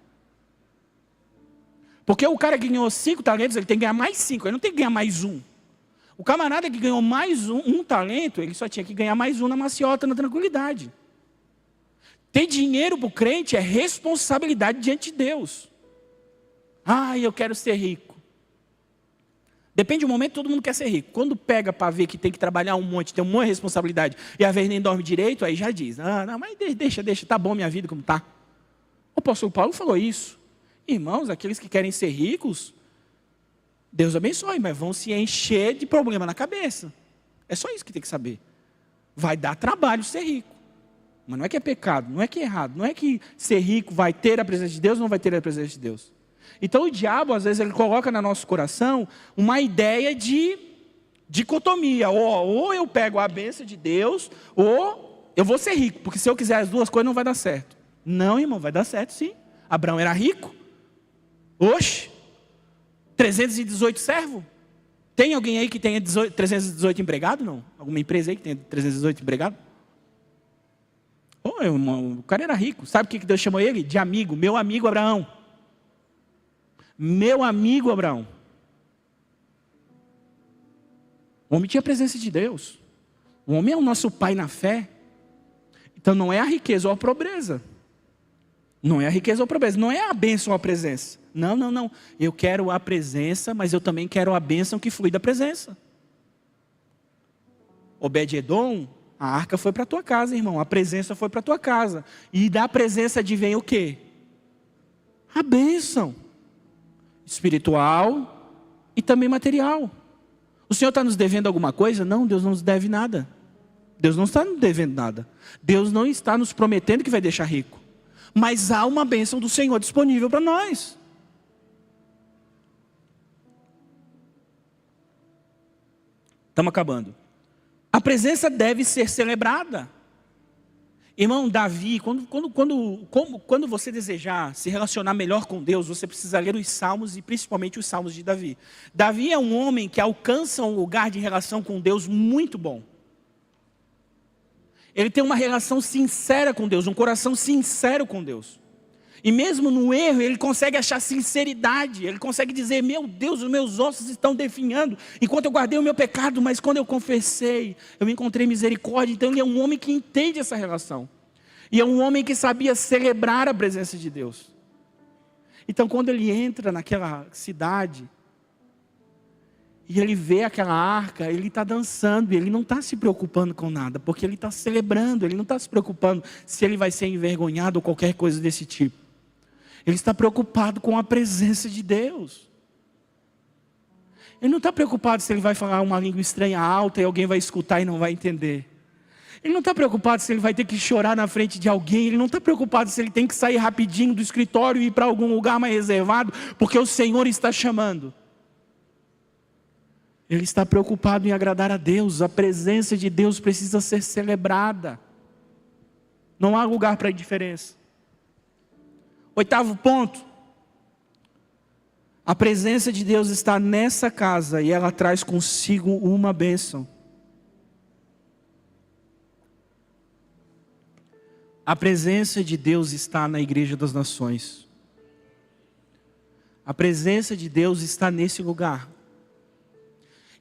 Porque o cara que ganhou 5 talentos, ele tem que ganhar mais 5, ele não tem que ganhar mais 1. O camarada que ganhou mais um talento, ele só tinha que ganhar mais 1 na maciota, na tranquilidade. Ter dinheiro para o crente é responsabilidade diante de Deus. Eu quero ser rico. Depende do momento, todo mundo quer ser rico. Quando pega para ver que tem que trabalhar um monte, tem um monte de responsabilidade, e às vezes nem dorme direito, aí já diz, não, mas deixa, tá bom minha vida como está. O apóstolo Paulo falou isso. Irmãos, aqueles que querem ser ricos, Deus abençoe, mas vão se encher de problema na cabeça. É só isso que tem que saber. Vai dar trabalho ser rico. Mas não é que é pecado, não é que é errado, não é que ser rico vai ter a presença de Deus ou não vai ter a presença de Deus. Então o diabo, às vezes, ele coloca no nosso coração uma ideia de dicotomia. Ou eu pego a bênção de Deus, ou eu vou ser rico. Porque se eu quiser as duas coisas, não vai dar certo. Não, irmão, vai dar certo sim. Abraão era rico. Oxe, 318 servos. Tem alguém aí que tenha 318 empregados? Não? Alguma empresa aí que tenha 318 empregados? Irmão, o cara era rico. Sabe o que Deus chamou ele? De amigo. Meu amigo Abraão. Meu amigo Abraão. O homem tinha a presença de Deus. O homem é o nosso pai na fé. Então não é a riqueza ou a pobreza. Não é a riqueza ou a pobreza. Não é a bênção ou a presença. Não. Eu quero a presença, mas eu também quero a bênção que flui da presença. Obed-edom, a arca foi para a tua casa, irmão. A presença foi para a tua casa. E da presença advém o quê? A bênção. Espiritual e também material. O Senhor está nos devendo alguma coisa? Não, Deus não nos deve nada. Deus não está nos devendo nada. Deus não está nos prometendo que vai deixar rico. Mas há uma bênção do Senhor disponível para nós. Estamos acabando. A presença deve ser celebrada. Irmão, Davi, quando você desejar se relacionar melhor com Deus, você precisa ler os Salmos e principalmente os Salmos de Davi. Davi é um homem que alcança um lugar de relação com Deus muito bom. Ele tem uma relação sincera com Deus, um coração sincero com Deus. E mesmo no erro, ele consegue achar sinceridade. Ele consegue dizer, meu Deus, os meus ossos estão definhando, enquanto eu guardei o meu pecado, mas quando eu confessei, eu encontrei misericórdia. Então ele é um homem que entende essa relação. E é um homem que sabia celebrar a presença de Deus. Então quando ele entra naquela cidade, e ele vê aquela arca, ele está dançando, ele não está se preocupando com nada, porque ele está celebrando, ele não está se preocupando se ele vai ser envergonhado ou qualquer coisa desse tipo. Ele está preocupado com a presença de Deus. Ele não está preocupado se ele vai falar uma língua estranha alta e alguém vai escutar e não vai entender. Ele não está preocupado se ele vai ter que chorar na frente de alguém. Ele não está preocupado se ele tem que sair rapidinho do escritório e ir para algum lugar mais reservado, porque o Senhor está chamando. Ele está preocupado em agradar a Deus. A presença de Deus precisa ser celebrada. Não há lugar para indiferença. 8º ponto. A presença de Deus está nessa casa e ela traz consigo uma bênção. A presença de Deus está na Igreja das Nações. A presença de Deus está nesse lugar.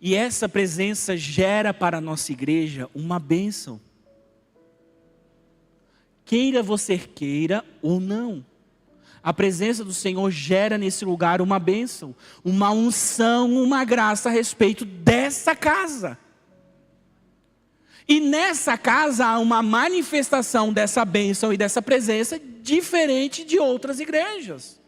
E essa presença gera para a nossa igreja uma bênção. Queira você queira ou não. A presença do Senhor gera nesse lugar uma bênção, uma unção, uma graça a respeito dessa casa. E nessa casa há uma manifestação dessa bênção e dessa presença diferente de outras igrejas.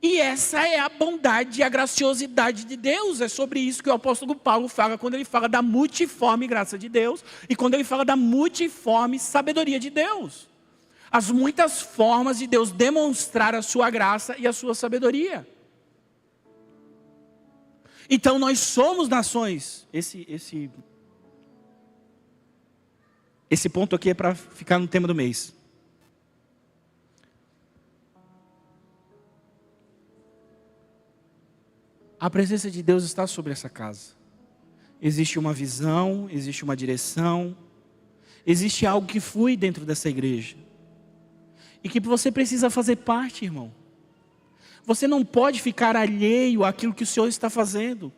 E essa é a bondade e a graciosidade de Deus. É sobre isso que o apóstolo Paulo fala quando ele fala da multiforme graça de Deus e quando ele fala da multiforme sabedoria de Deus. As muitas formas de Deus demonstrar a sua graça e a sua sabedoria. Então nós somos nações. Esse ponto aqui é para ficar no tema do mês. A presença de Deus está sobre essa casa. Existe uma visão, existe uma direção, existe algo que flui dentro dessa igreja. E que você precisa fazer parte, irmão. Você não pode ficar alheio àquilo que o Senhor está fazendo.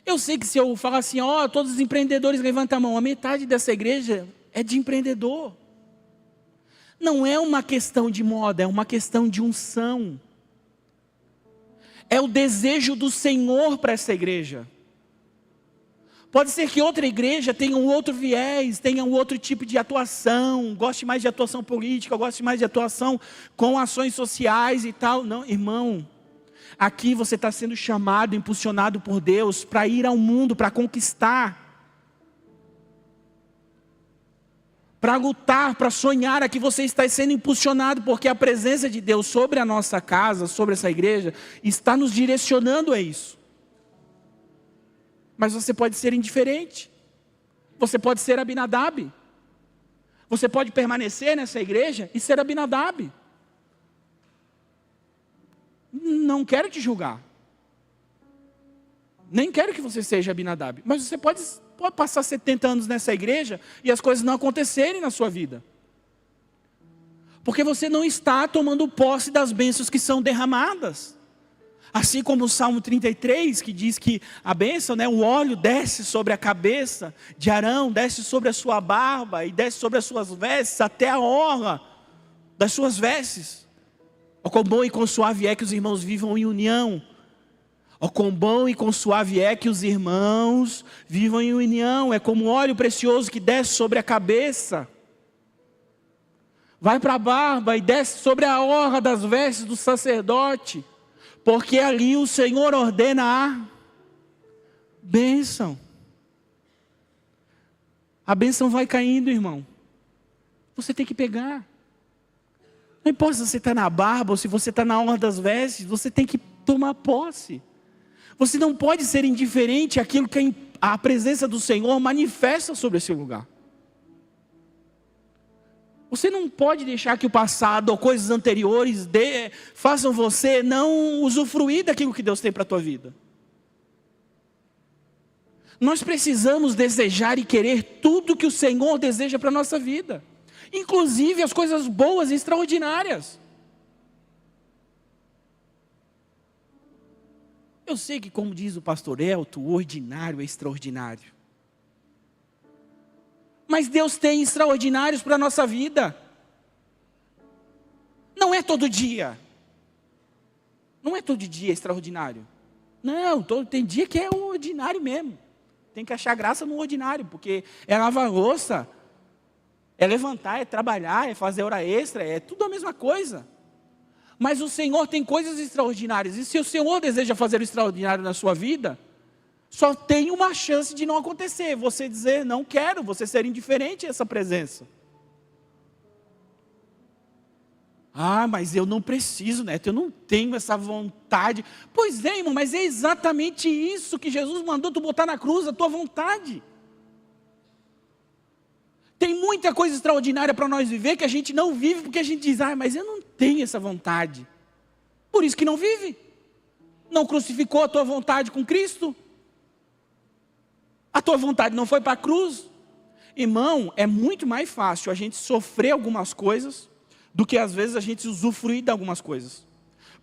Eu sei que se eu falar assim, todos os empreendedores levantam a mão, a metade dessa igreja é de empreendedor. Não é uma questão de moda, é uma questão de unção. É o desejo do Senhor para essa igreja. Pode ser que outra igreja tenha um outro viés, tenha um outro tipo de atuação, goste mais de atuação política, goste mais de atuação com ações sociais e tal. Não, irmão, aqui você está sendo chamado, impulsionado por Deus para ir ao mundo, para conquistar, para lutar, para sonhar. Aqui você está sendo impulsionado porque a presença de Deus sobre a nossa casa, sobre essa igreja, está nos direcionando a isso. Mas você pode ser indiferente. Você pode ser Abinadab. Você pode permanecer nessa igreja e ser Abinadab. Não quero te julgar. Nem quero que você seja Abinadab. Mas você pode passar 70 anos nessa igreja e as coisas não acontecerem na sua vida. Porque você não está tomando posse das bênçãos que são derramadas. Assim como o Salmo 33, que diz que a bênção, o óleo desce sobre a cabeça de Arão, desce sobre a sua barba e desce sobre as suas vestes, até a orla das suas vestes. Ó, quão bom e quão suave é que os irmãos vivam em união. Ó, quão bom e quão suave é que os irmãos vivam em união. É como óleo precioso que desce sobre a cabeça, vai para a barba e desce sobre a orla das vestes do sacerdote. Porque ali o Senhor ordena a bênção. A bênção vai caindo, irmão. Você tem que pegar. Não importa se você está na barba ou se você está na orla das vestes, você tem que tomar posse. Você não pode ser indiferente àquilo que a presença do Senhor manifesta sobre esse lugar. Você não pode deixar que o passado ou coisas anteriores façam você não usufruir daquilo que Deus tem para a tua vida. Nós precisamos desejar e querer tudo que o Senhor deseja para a nossa vida. Inclusive as coisas boas e extraordinárias. Eu sei que, como diz o pastor Elton, o ordinário é extraordinário. Mas Deus tem extraordinários para a nossa vida. Não é todo dia. Não é todo dia extraordinário. Não, tem dia que é ordinário mesmo. Tem que achar graça no ordinário, porque é lavar louça, é levantar, é trabalhar, é fazer hora extra, é tudo a mesma coisa. Mas o Senhor tem coisas extraordinárias. E se o Senhor deseja fazer o extraordinário na sua vida, só tem uma chance de não acontecer. Você dizer, não quero, você ser indiferente a essa presença. Ah, mas eu não preciso, Neto, eu não tenho essa vontade. Pois é, irmão, mas é exatamente isso que Jesus mandou tu botar na cruz, a tua vontade. Tem muita coisa extraordinária para nós viver que a gente não vive porque a gente diz, mas eu não tenho essa vontade. Por isso que não vive. Não crucificou a tua vontade com Cristo. A tua vontade não foi para a cruz. Irmão, é muito mais fácil a gente sofrer algumas coisas do que às vezes a gente usufruir de algumas coisas.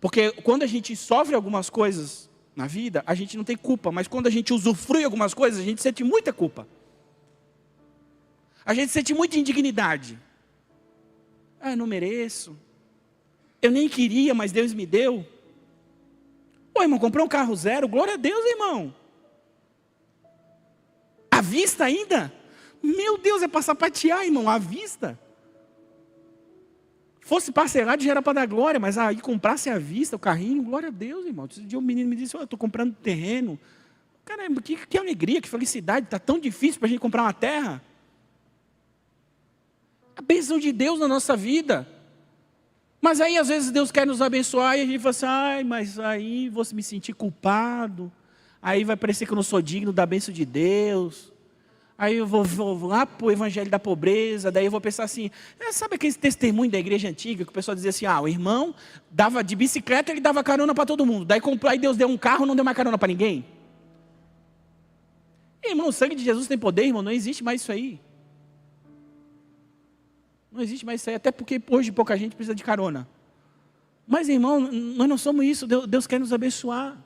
Porque quando a gente sofre algumas coisas na vida, a gente não tem culpa. Mas quando a gente usufrui algumas coisas, a gente sente muita culpa. A gente sente muita indignidade. Eu não mereço. Eu nem queria, mas Deus me deu. Pô, irmão, comprou um carro zero. Glória a Deus, irmão. À vista ainda? Meu Deus, é para sapatear, irmão, à vista. Fosse parcelado já era para dar glória, mas aí comprasse à vista o carrinho, glória a Deus, irmão. Esse dia um menino me disse, eu estou comprando terreno. Caramba, que alegria, que felicidade, está tão difícil para a gente comprar uma terra. A bênção de Deus na nossa vida. Mas aí às vezes Deus quer nos abençoar e a gente fala assim, mas aí vou me sentir culpado. Aí vai parecer que eu não sou digno da bênção de Deus. Aí eu vou lá para o evangelho da pobreza. Daí eu vou pensar assim, sabe aquele testemunho da igreja antiga que o pessoal dizia assim, o irmão dava de bicicleta, ele dava carona para todo mundo. Daí Deus deu um carro, não deu mais carona para ninguém. Irmão, o sangue de Jesus tem poder, irmão, não existe mais isso aí. Não existe mais isso aí, até porque hoje pouca gente precisa de carona. Mas, irmão, nós não somos isso. Deus quer nos abençoar.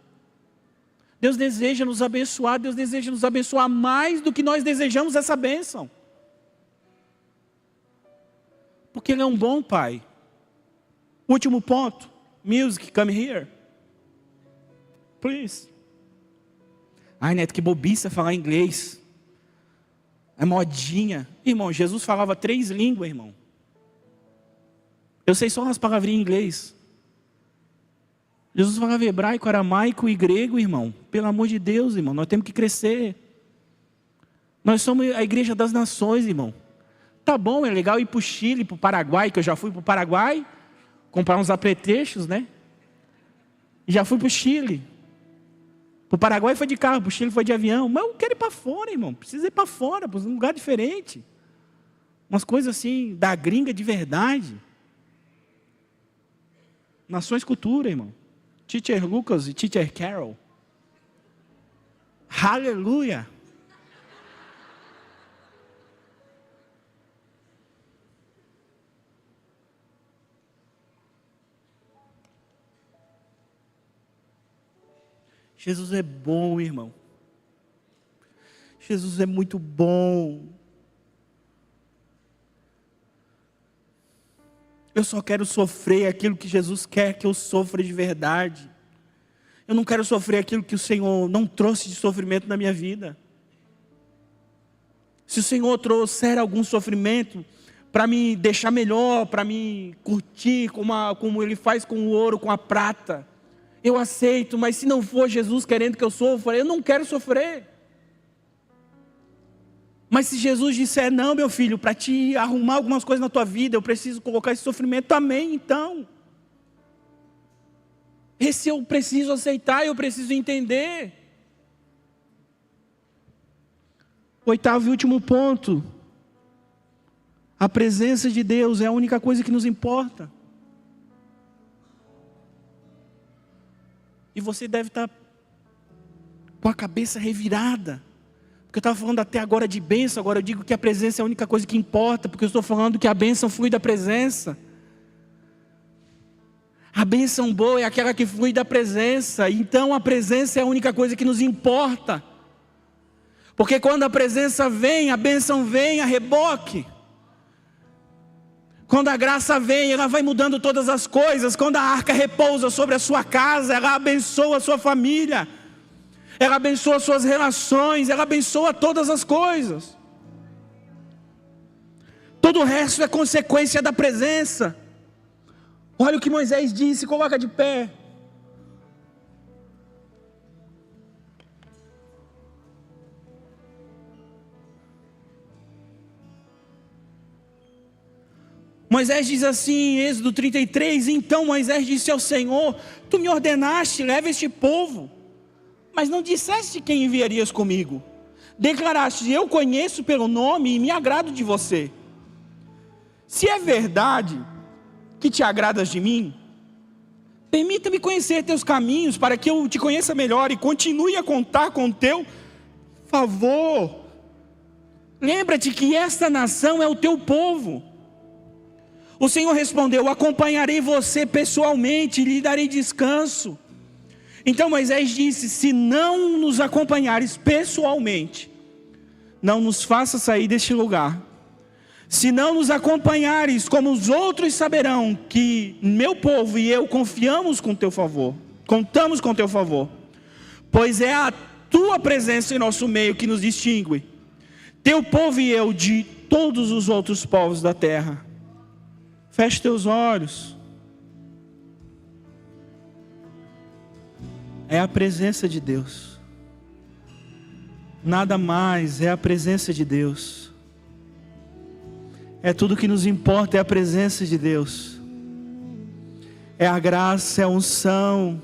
Deus deseja nos abençoar. Deus deseja nos abençoar mais do que nós desejamos essa bênção. Porque Ele é um bom Pai. Último ponto. Music, come here. Please. Ai, Neto, que bobiça falar inglês. É modinha. Irmão, Jesus falava 3 línguas, irmão. Eu sei só umas palavrinhas em inglês. Jesus falava hebraico, aramaico e grego, irmão. Pelo amor de Deus, irmão, nós temos que crescer. Nós somos a igreja das nações, irmão. Tá bom, é legal ir para o Chile, para o Paraguai, que eu já fui para o Paraguai, comprar uns apetrechos, né? E já fui para o Chile. Para o Paraguai foi de carro, para o Chile foi de avião. Mas eu quero ir para fora, irmão. Precisa ir para fora, para um lugar diferente. Umas coisas assim, da gringa de verdade. Nações Cultura, irmão. Teacher Lucas e Teacher Carol. Aleluia. Jesus é bom, irmão. Jesus é muito bom. Eu só quero sofrer aquilo que Jesus quer que eu sofra de verdade. Eu não quero sofrer aquilo que o Senhor não trouxe de sofrimento na minha vida. Se o Senhor trouxer algum sofrimento para me deixar melhor, para me curtir, como Ele faz com o ouro, com a prata, eu aceito. Mas se não for Jesus querendo que eu sofra, eu não quero sofrer. Mas se Jesus disser, não, meu filho, para te arrumar algumas coisas na tua vida, eu preciso colocar esse sofrimento, amém, então. Esse eu preciso aceitar, eu preciso entender. 8º e último ponto. A presença de Deus é a única coisa que nos importa. E você deve estar com a cabeça revirada. Porque eu estava falando até agora de bênção, agora eu digo que a presença é a única coisa que importa, porque eu estou falando que a bênção flui da presença. A bênção boa é aquela que flui da presença, então a presença é a única coisa que nos importa. Porque quando a presença vem, a bênção vem a reboque. Quando a graça vem, ela vai mudando todas as coisas. Quando a arca repousa sobre a sua casa, ela abençoa a sua família. Ela abençoa suas relações, ela abençoa todas as coisas. Todo o resto é consequência da presença. Olha o que Moisés disse, coloca de pé. Moisés diz assim, Êxodo 33, então Moisés disse ao Senhor, tu me ordenaste, leva este povo, mas não disseste quem enviarias comigo. Declaraste, eu conheço pelo nome e me agrado de você. Se é verdade que te agradas de mim, permita-me conhecer teus caminhos, para que eu te conheça melhor e continue a contar com o teu favor. Lembra-te que esta nação é o teu povo. O Senhor respondeu, acompanharei você pessoalmente e lhe darei descanso. Então Moisés disse, se não nos acompanhares pessoalmente, não nos faça sair deste lugar. Se não nos acompanhares, como os outros saberão que meu povo e eu confiamos com teu favor, contamos com teu favor, pois é a tua presença em nosso meio que nos distingue, teu povo e eu de todos os outros povos da terra. Feche teus olhos. É a presença de Deus. Nada mais, é a presença de Deus. É tudo que nos importa, é a presença de Deus. É a graça, é a unção.